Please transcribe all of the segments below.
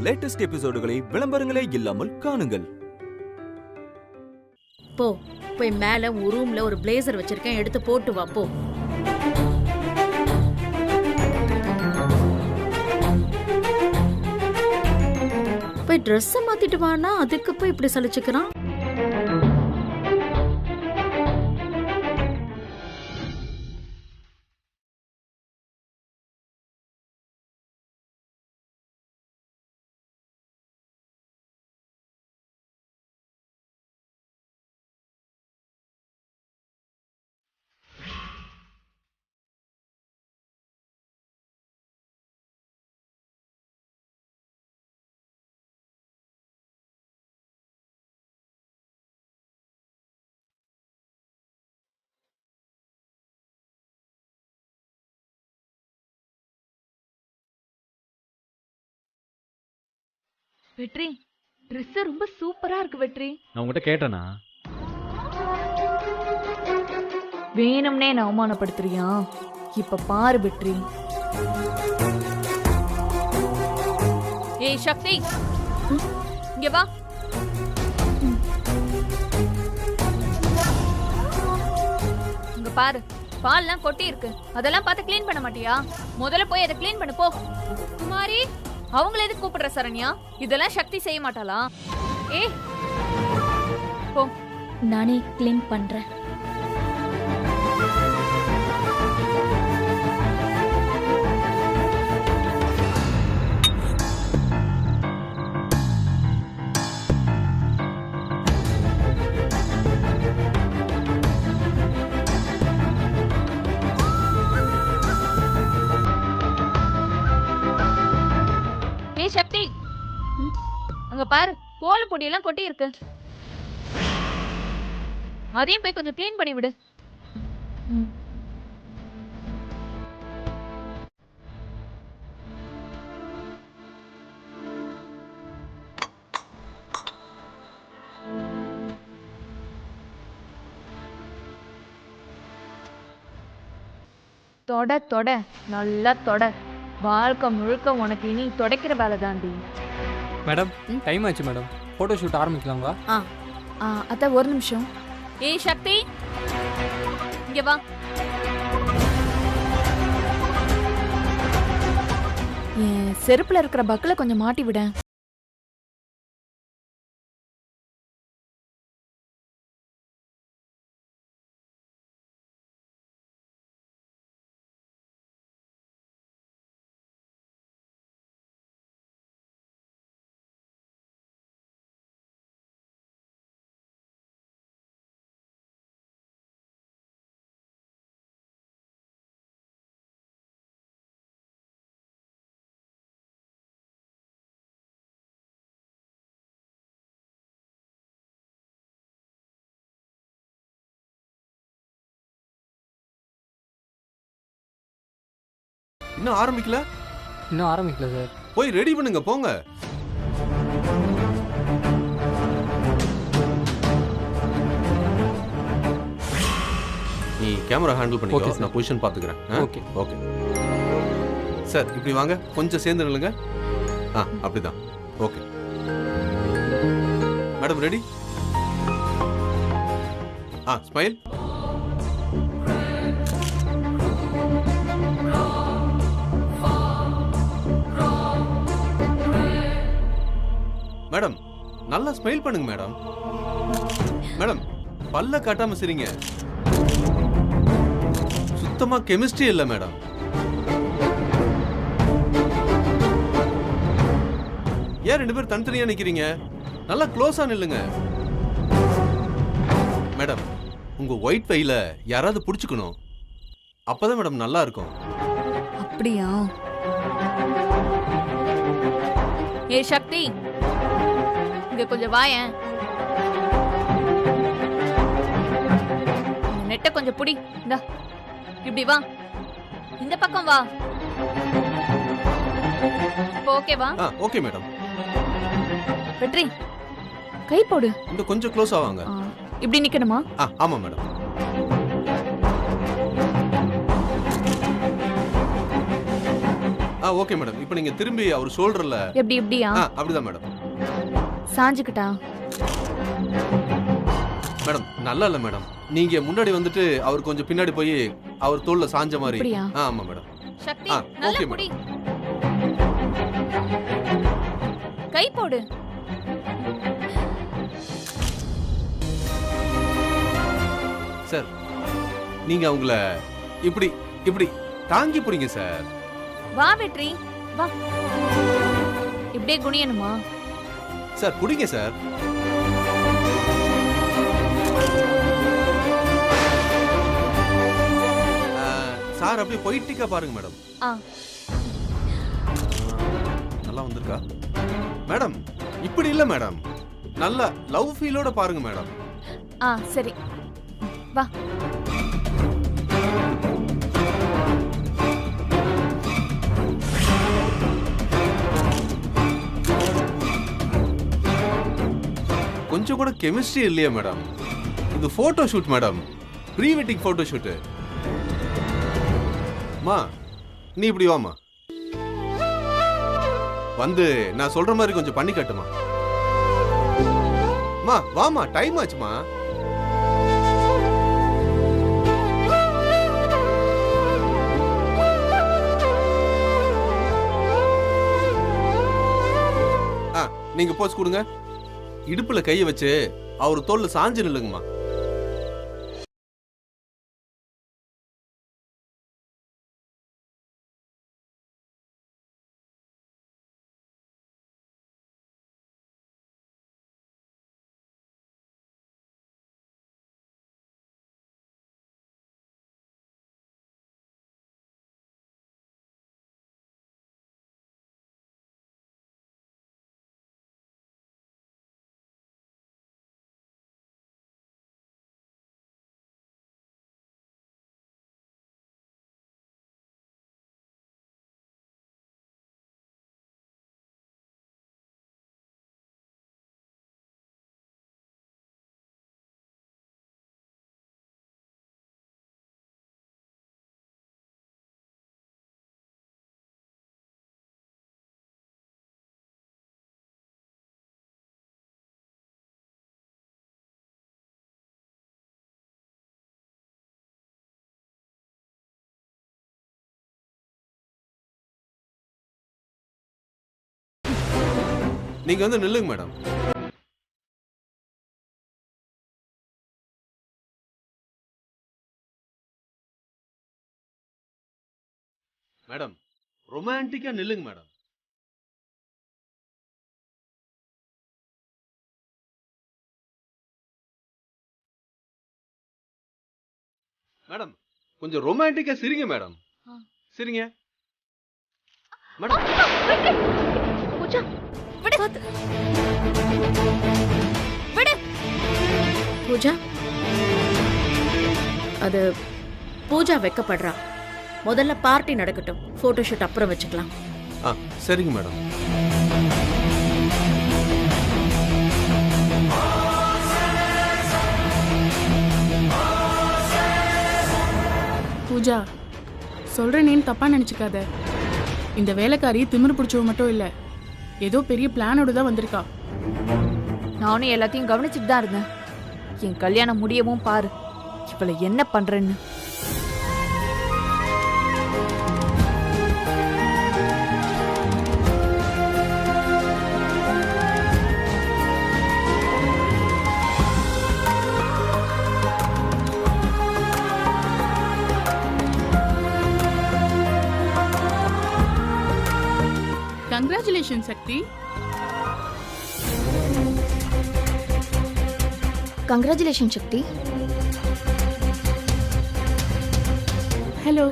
Latest எபிசோடுகளை விளம்பரங்களே இல்லாமல் காணுங்கள். போய் மேல ஒரு ரூம்ல ஒரு பிளேசர் வச்சிருக்கேன், எடுத்து போட்டு வா போ. போய் ட்ரெஸ் மாத்திட்டு வானா அதுக்கு போய் இப்படி சலிச்சுக்கிறான். வெற்றி, ட்ரெஸ் ரொம்ப சூப்பரா இருக்கு வெற்றி. நான் உங்ககிட்ட கேட்டேனா? வேணும்னே நான் அவமானப்படுத்துறியா? இப்ப பாரு வெற்றி. ஏய் சக்தி, இங்க வா. இங்க பாரு, பால்லாம் கொட்டி இருக்கு. அதெல்லாம் பார்த்து க்ளீன் பண்ண மாட்டியா? முதல்ல போய் அதை க்ளீன் பண்ணு போ. குமாரி, அவங்கள எதுக்கு கூப்பிடுற சரண்யா? இதெல்லாம் சக்தி செய்ய மாட்டாளா? ஏய் போ. நானே க்ளீன் பண்றேன். சக்தி, அங்க பாரு, கோல பொடி எல்லாம் கொட்டி இருக்கு. அதையும் போய் கொஞ்சம் க்ளீன் பண்ணி விடு. தொட தொட, நல்லா தொட. வாழ்க்கை முழுக்க உனக்கு இனி தொடக்கிற வேலை தாண்டி. மேடம், டைம் ஆச்சு மேடம். போட்டோ ஷூட் ஆரம்பிக்கலாங்களா? அத்த ஒரு நிமிஷம். ஏய் சக்தி, இங்க வா. என் செருப்புல இருக்கிற பக்கல கொஞ்சம் மாட்டி விட. இன்னும் ஆரம்பிக்கல? இன்னும் ஆரம்பிக்கல சார். போய் ரெடி பண்ணுங்க, போங்க. நீ கேமரா ஹேண்டில் பண்ணிக்கோ, நான் பொசிஷன் பாத்துக்கிறேன். ஓகே ஓகே சார், இப்படி வாங்க, கொஞ்சம் சேர்ந்து நில்லுங்க. அப்படிதான். Okay madam, ready? Smile. Madam, நல்லா ஸ்மைல் பண்ணுங்க மேடம். மேடம், பல்ல காட்டாம சிரிங்க. சுத்தமா கெமிஸ்ட்ரி இல்ல மேடம். ஏன் ரெண்டு பேரும் தனித்தனியா நிக்கிறீங்க? நல்லா க்ளோஸா நில்லுங்க. மேடம், உங்க ஒயிட் வெயில யாராவது புடிச்சுக்கணும். அப்பதான் மேடம் நல்லா இருக்கும். அப்படியா? ஏய் சக்தி, இங்க கொஞ்சம் வாயேன். நெட்ட கொஞ்சம் புடி. இந்தா, இப்படி வா. இந்த பக்கம் வா. ஓகேவா? Okay madam. வெற்றி, கை போடு. இன்னும் கொஞ்சம் க்ளோஸ் ஆவாங்க. இப்படி நிக்கணுமா? ஆமா மேடம். Okay madam. இப்போ நீங்க திரும்பி அவர் ஷோல்டர்ல எப்படி இப்படியா? அப்படிதான் மேடம். சாஞ்சுக்கிட்டா? மேடம் நல்லா இல்ல மேடம். நீங்க முன்னாடி வந்துட்டு அவர் கொஞ்சம் பின்னாடி போய் அவர் தோல்ல சாஞ்ச மாதிரி. அப்படியா? ஆமா மேடம். சக்தி ஓகே நல்லா புடி. கை போடு. சார் நீங்க அவங்கள இப்படி இப்படி தாங்கி புடிங்க சார். வா வெற்றி வா. இப்படியே குனியணுமா? சார் புடிங்க சார். சார் அப்படியே பொய்டிக்கா பாருங்க மேடம். நல்லா வந்திருக்கா மேடம்? இப்படி இல்ல மேடம், நல்ல லவ் ஃபீலோட பாருங்க மேடம். சரி வா. கொஞ்சம் கூட கெமிஸ்ட்ரி இல்லையா மேடம்? இது photo shoot madam, pre wedding photo shoot. மா நீ இப்படி வாமா, வந்து நான் சொல்ற மாதிரி கொஞ்சம் பண்ணி காட்டுமா. மா வாமா, டைம் ஆச்சுமா. நீங்க போஸ் கொடுங்க. இடுப்புல கைய வச்சு அவர் தோல்ல சாஞ்சு நில்லுங்கம்மா. நீங்க வந்து நில்லுங்க மேடம். மேடம் ரொமான்டிக்கா நில்லுங்க மேடம். மேடம் கொஞ்சம் ரொமான்டிக்கா சிரிங்க மேடம். சிரிங்க மேடம். பூஜா விடு. விடு. பூஜா, அது பூஜா வெக்கப்படுறா. முதல்ல பார்ட்டி நடக்கட்டும், போட்டோ ஷூட் அப்புறம் வச்சுக்கலாம். சரிங்க மேடம். பூஜா, சொல்றேன்னு தப்பா நினைச்சுக்காத. இந்த வேலைக்காரி திமிரு பிடிச்சவ மட்டும் இல்ல, ஏதோ பெரிய பிளானோட தான் வந்திருக்கா. நானும் எல்லாத்தையும் கவனிச்சுட்டு தான் இருந்தேன். என் கல்யாணம் முடியவும் பாரு இவளை என்ன பண்றேன்னு. கங்க்ராச்சுலேஷன் சக்தி. கங்க்ராச்சுலேஷன் சக்தி. ஹலோ.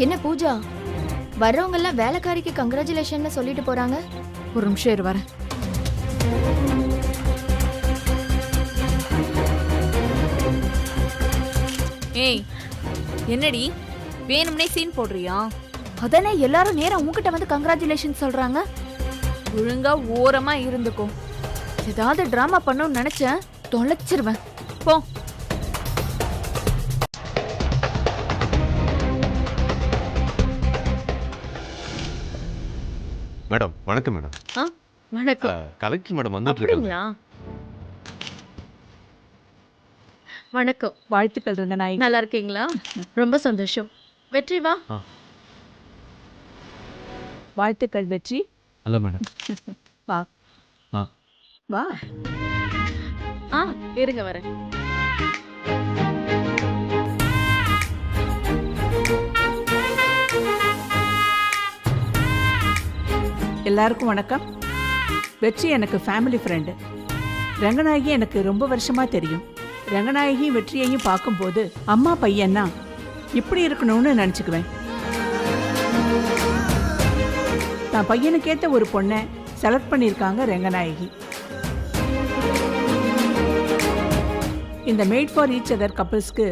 என்ன பூஜா, வர்றவங்க எல்லாம் வேலைக்காரிக்கு கங்க்ராச்சுலேஷன் சொல்லிட்டு போறாங்க. ஒரு நிமிஷம் இரு வரேன். ஏய் என்னடி வேணும்னே சீன் போடுறியா? அதானே எல்லாரும் நேரம் உங்ககிட்ட வந்து கங்க்ராச்சுலேஷன் சொல்றாங்க. ஒழுங்கா ஓரமா இருந்துக்கோ. ஏதாவது டிராமா பண்ணணும்னு நினைச்சேன், தொலைச்சிருவேன். போ. மேடம் வணக்கம் மேடம். ஆ வணக்கம். கலெக்டர் மேடம் வந்துட்டு இருக்காங்க. அப்படிங்களா? வணக்கம். வாழ்த்துக்கள் ரங்கநாயகி. நல்லா இருக்கீங்களா? ரொம்ப சந்தோஷம். வெற்றி வா. வாழ்த்துக்கள் வெற்றி. Hello madam. வா ஆ வா. ஆ இருங்க வரேன். எல்லாருக்கும் வணக்கம். வெற்றி எனக்கு ஃபேமிலி ஃப்ரெண்டு. ரங்கநாயகி எனக்கு ரொம்ப வருஷமா தெரியும். ரங்கநாயகியும் வெற்றியையும் பார்க்கும்போது அம்மா பையன்னா இப்படி இருக்கணும்னு நினச்சிக்குவேன். தான் பையனுக்கேற்ற ஒரு பொண்ணை செலக்ட் பண்ணியிருக்காங்க ரங்கநாயகி. இந்த மேட் ஃபார் ஈச் அதர் கப்பிள்ஸ்க்கு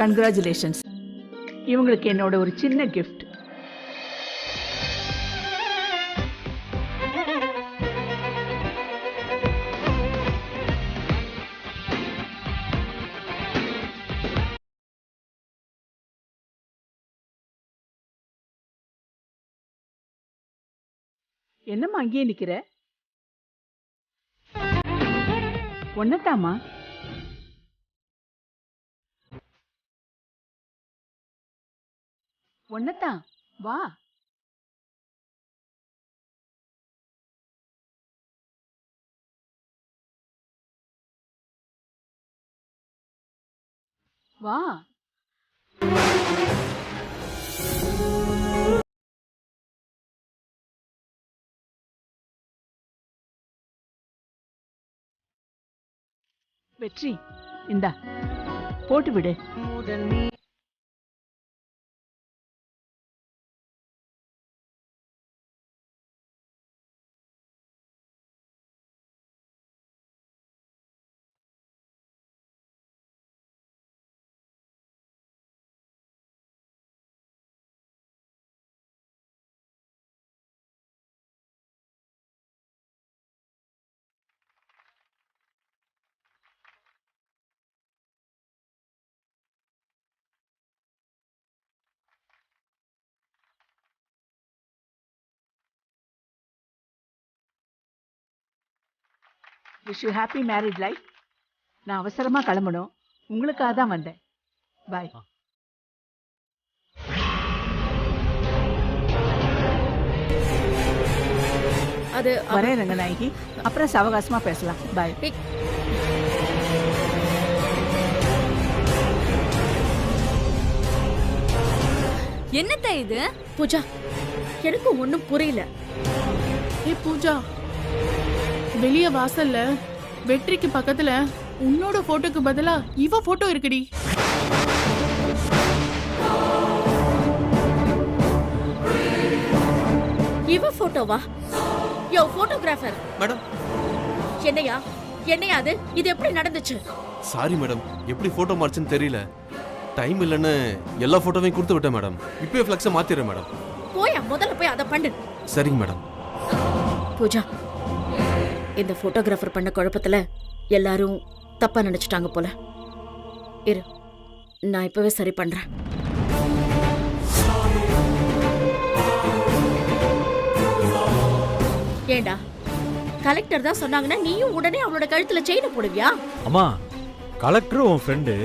கங்க்ராச்சுலேஷன்ஸ். இவங்களுக்கு என்னோட ஒரு சின்ன கிஃப்ட். என்னம்மா அங்கேயே நிக்கிற? ஒன்னத்தாமா? ஒன்னத்தான் வா. வா. வெற்றி இந்தா போட்டு விடு. Wish you happy married life. நான் அவசரமா கிளம்பணும். உங்களுக்காக தான் வந்தேன். பாய். அது வரேன் ரங்கநாயகி. அப்புறம் சவகாசமா பேசலாம். பாய். என்னத்த இது? பூஜா எனக்கு ஒண்ணும் புரியல. ஏ பூஜா, வெளிய வாசல்ல வெற்றிக்கு பக்கத்துல உன்னோட போட்டோக்கு பதிலா இவ போட்டோ இருக்குடி. இவ போட்டோவா? யோ போட்டோகிராஃபர் மேடம் என்னையா என்னையா அது? இது எப்படி நடந்துச்சு? சாரி மேடம், எப்படி போட்டோ மார்ச்சுன்னு தெரியல. டைம் இல்லைன்னு எல்லா போட்டோவையும் கொடுத்து விட்டேன் மேடம். இப்போயே ஃப்ளக்ஸை மாத்திடுறேன் மேடம். போயா முதல்ல போய் அதை பண்ணு. சரிங்க மேடம். பூஜா, இந்த போட்டோகிராஃபர் பண்ண குழப்பத்துல எல்லாரும் தப்பா நினைச்சிட்டாங்க போல. இரு, நான் இப்பவே சரி பண்றேன். ஏண்டா, கலெக்டர் தான் சொன்னாங்கன்னா நீயும் உடனே அவளோட கழுத்துல செயினை போடுவியா? அம்மா, கலெக்டர் உன் ஃப்ரெண்டு,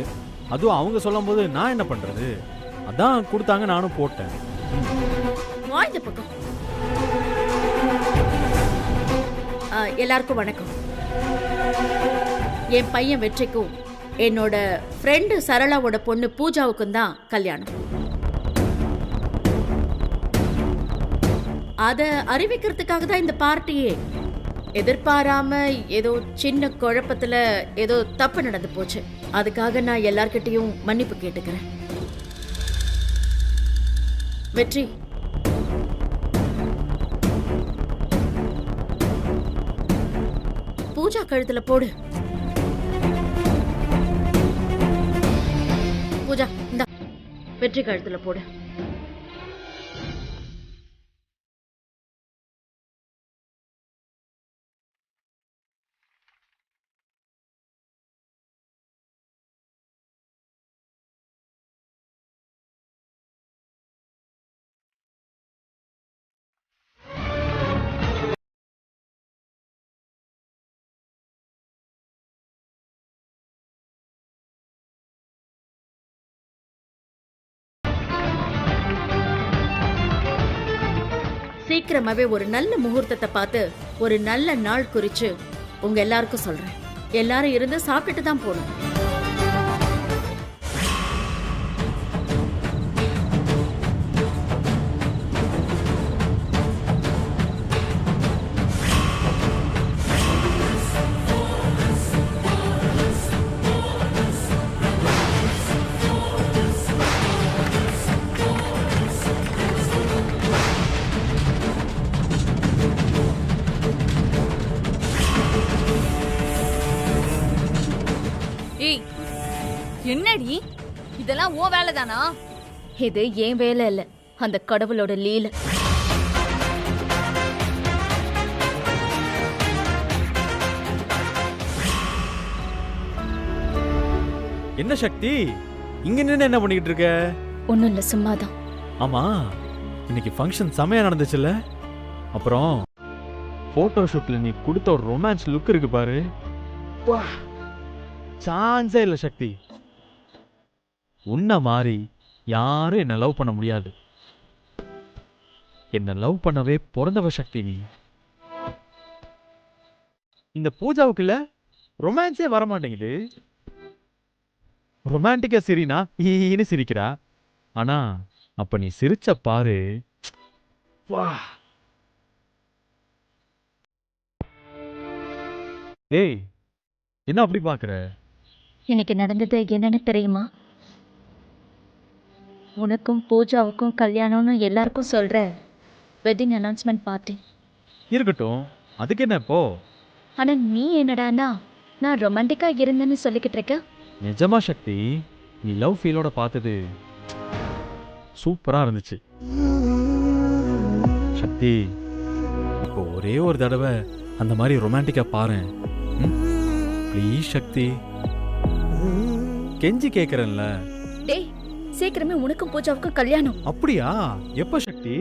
அதுவும் அவங்க சொல்லும் போது நான் என்ன பண்றது? அதான் கொடுத்தாங்க, நானும் போட்டேன். வா இந்த பக்கம். எல்லாருக்கும் வணக்கம். என் பையன் வெற்றிக்கும் என்னோட ஃப்ரெண்டு சரளாவோட பொண்ணு பூஜாவுக்கும் தான் கல்யாணம். அத அறிவிக்கிறதுக்காக தான் இந்த பார்ட்டியே. எதிர்பாராம ஏதோ சின்ன குழப்பத்துல ஏதோ தப்பு நடந்து போச்சு. அதுக்காக நான் எல்லார்கிட்டையும் மன்னிப்பு கேட்டுக்கிறேன். வெற்றி, பூஜா கழுத்துல போடு. பூஜா இந்தா வெற்றி கழுத்துல போடு. சீக்கிரமாவே ஒரு நல்ல முகூர்த்தத்தை பார்த்து ஒரு நல்ல நாள் குறிச்சு உங்க எல்லாருக்கும் சொல்றேன். எல்லாரும் இருந்து சாப்பிட்டுட்டு தான் போகணும். ஏய், என்னடி இதெல்லாம் ஓ வேலைதானா? இது ஏன் வேலை இல்ல, அந்த கடவுளோட லீலை. என்ன சக்தி இங்க நின்னு என்ன பண்ணிக்கிட்டு இருக்க? ஒன்னும் இல்ல, சும்மாதான். ஆமா, இன்னைக்கு ஃபங்க்ஷன் செமையா நடந்துச்சுல்ல? அப்புறம் போட்டோ ஷூட்ல நீ கொடுத்த ஒரு ரொமான்ஸ் லுக் இருக்கு பாரு. சான்ஸே இல்ல சக்தி. உன்ன மாதிரி யாரும் என்ன லவ் பண்ண முடியாது. என்ன லவ் பண்ணவே பிறந்தவ சக்தி நீ. இந்த பூஜாவுக்குள்ள ரொமான்ஸே வர மாட்டேங்குது. ரொமான்டிக்கா சிரினா ஈன்னு சிரிக்கிறா. ஆனா அப்ப நீ சிரிச்ச பாரு, வா. ஏய், என்ன அப்படி பாக்குற? எனக்கு நடந்தது என்னன்னு தெரியுமா? உனக்கும் பூஜாவுக்கும் கல்யாணம்னு எல்லாருக்கும் சொல்ற வெட்டிங் அனௌன்ஸ்மெண்ட் பார்ட்டி. இருக்கட்டும், அதுக்கு என்ன இப்போ? ஆனா நீ என்னடானா நான் ரொமான்டிக்கா இருந்தேன்னு சொல்லிக்கிட்டு இருக்க. நிஜமா சக்தி, நீ லவ் ஃபீலோட பார்த்தது சூப்பரா இருந்துச்சு சக்தி. இப்போ ஒரே ஒரு தடவை அந்த மாதிரி ரொமான்டிக்கா பாரேன் ப்ளீஸ் சக்தி, கெஞ்சி கேக்குறேன்ல. டேய், சீக்கிரமே உனக்கும் பூஜாவுக்கும் கல்யாணம். அப்படியா? எப்ப சக்தி?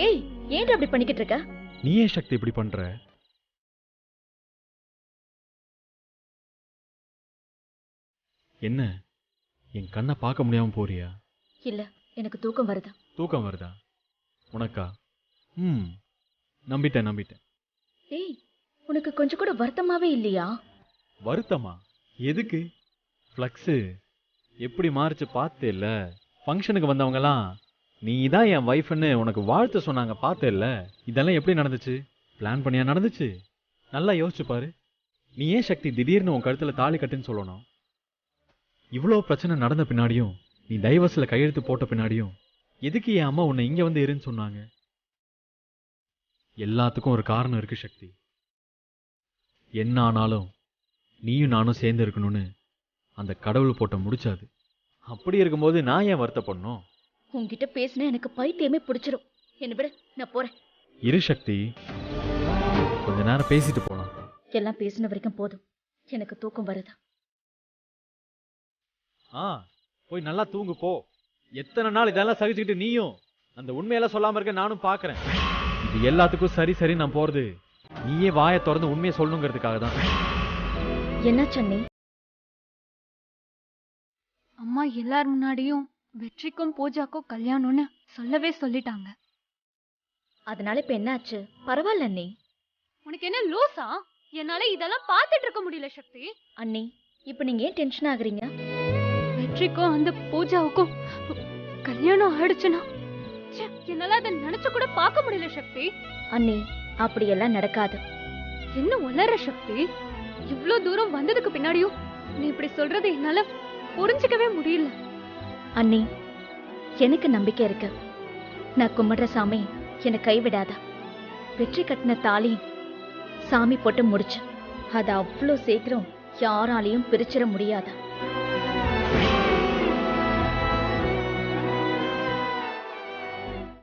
ஏய், ஏன் அப்படி பண்ணிக்கிட்டு இருக்க? நீ ஏன் சக்தி இப்படி பண்ற? என்ன என் கண்ணை பார்க்க முடியாம போறியா? இல்ல, எனக்கு தூக்கம் வருதா. தூக்கம் வருதா உனக்கா? நம்பிட்டேன். ஏய், உனக்கு கொஞ்சம் கூட வருத்தமாவே இல்லையா? வருத்தமா? எதுக்கு? ஃப்ளக்ஸு எப்படி மாறிச்சு பார்த்தே இல்ல? ஃபங்க்ஷனுக்கு வந்தவங்கலாம் நீ தான் என் வைஃப்னு உனக்கு வாழ்த்து சொன்னாங்க, பார்த்தே இல்ல? இதெல்லாம் எப்படி நடந்துச்சு? பிளான் பண்ணியா நடந்துச்சு? நல்லா யோசிச்சு பாரு. நீ ஏன் சக்தி திடீர்னு உன் கழுத்துல தாலி கட்டுன்னு சொல்லணும்? இவ்வளோ பிரச்சனை நடந்த பின்னாடியும், நீ டைவர்ஸ்ல கையெழுத்து போட்ட பின்னாடியும் எதுக்கு என் அம்மா உன்னை இங்க வந்து இருன்னு சொன்னாங்க? எல்லாத்துக்கும் ஒரு காரணம் இருக்கு சக்தி. என்ன ஆனாலும் நீயும் நானும் சேர்ந்து இருக்கணும்னு அந்த கடவுள் போட்ட முடிச்சாது. அப்படி இருக்கும்போது நான் ஏன் வருத்தப்படணும்? உன்கிட்ட பேசினா எனக்கு பைத்தியமே பிடிச்சிரும். என்ன விட, நான் போறேன். இரு சக்தி, கொஞ்ச நேரம் பேசிட்டு போலாம். எல்லாம் பேசின வரைக்கும் போதும், எனக்கு தூக்கம் வருதா. போய் நல்லா தூங்கு போ. எத்தனை நாள் இதெல்லாம் சகிச்சுக்கிட்டு நீயும் அந்த உண்மையெல்லாம் சொல்லாம இருக்க நானும் பாக்குறேன். இது எல்லாத்துக்கும் சரி நான் போறது நீயே வாயை திறந்து உண்மையை சொல்லணுங்கிறதுக்காக தான். என்ன சன்னி? அம்மா எல்லார் முன்னாடியும் வெற்றிக்கும் பூஜாக்கும் கல்யாணம்னு சொல்லவே சொல்லிட்டாங்க. அதனால இப்ப என்னாச்சு? பரவாயில்ல அண்ணி. உனக்கு என்ன லூசா? என்னால இதெல்லாம் பார்த்துட்டு இருக்க முடியல சக்தி. அண்ணி, இப்ப நீங்க ஏன் டென்ஷன் ஆகுறீங்க? வெற்றிக்கும் அந்த பூஜாவுக்கும் கல்யாணம் ஆயிடுச்சுன்னா என்னால அதை நினைச்சு கூட பார்க்க முடியல சக்தி. அண்ணி, அப்படியெல்லாம் நடக்காது. என்ன உளற சக்தி? இவ்ளோ தூரம் வந்ததுக்கு பின்னாடியும் நீ இப்படி சொல்றது என்னால புரிஞ்சுக்கவே முடியல. அண்ணி, எனக்கு நம்பிக்கை இருக்கு. நான் கும்பிடுற சாமி என்னை கைவிடாதா. வெற்றி கட்டின தாலி சாமி போட்டு முடிச்சு, அது அவ்வளோ சீக்கிரம் யாராலையும் பிரிச்சிட முடியாதா.